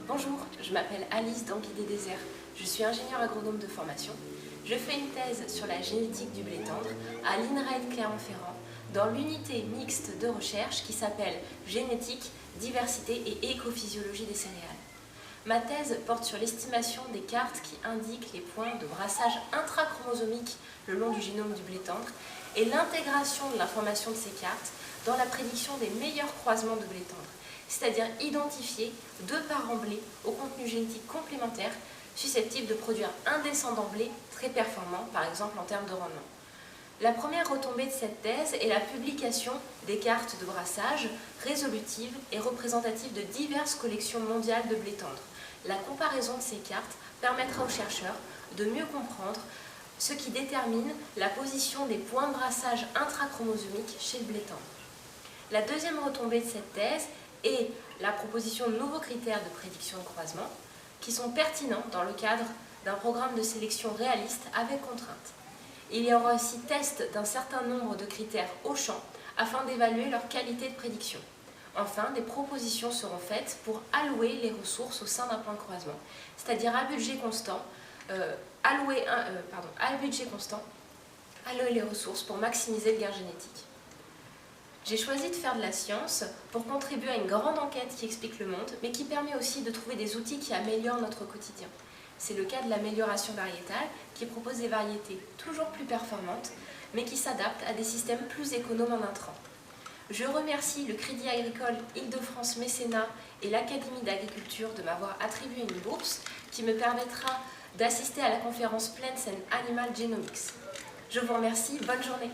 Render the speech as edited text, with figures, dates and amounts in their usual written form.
Bonjour, je m'appelle Alice d'Anguille-des-Déserts. Je suis ingénieure agronome de formation. Je fais une thèse sur la génétique du blé tendre à l'INRA de Clermont-Ferrand dans l'unité mixte de recherche qui s'appelle Génétique, diversité et écophysiologie des céréales. Ma thèse porte sur l'estimation des cartes qui indiquent les points de brassage intrachromosomique le long du génome du blé tendre et l'intégration de l'information de ces cartes dans la prédiction des meilleurs croisements de blé tendre, c'est-à-dire identifier deux parents blé au contenu génétique complémentaire susceptibles de produire un descendant blé très performant, par exemple en termes de rendement. La première retombée de cette thèse est la publication des cartes de brassage résolutives et représentatives de diverses collections mondiales de blé tendre. La comparaison de ces cartes permettra aux chercheurs de mieux comprendre ce qui détermine la position des points de brassage intrachromosomiques chez le blé tendre. La deuxième retombée de cette thèse est la proposition de nouveaux critères de prédiction de croisement qui sont pertinents dans le cadre d'un programme de sélection réaliste avec contraintes. Il y aura aussi test d'un certain nombre de critères au champ afin d'évaluer leur qualité de prédiction. Enfin, des propositions seront faites pour allouer les ressources au sein d'un plan de croisement, c'est-à-dire à budget constant, allouer les ressources pour maximiser le gain génétique. J'ai choisi de faire de la science pour contribuer à une grande enquête qui explique le monde, mais qui permet aussi de trouver des outils qui améliorent notre quotidien. C'est le cas de l'amélioration variétale, qui propose des variétés toujours plus performantes, mais qui s'adaptent à des systèmes plus économes en intrants. Je remercie le Crédit Agricole Île-de-France Mécénat et l'Académie d'Agriculture de m'avoir attribué une bourse qui me permettra d'assister à la conférence Plants and Animal Genomics. Je vous remercie, bonne journée.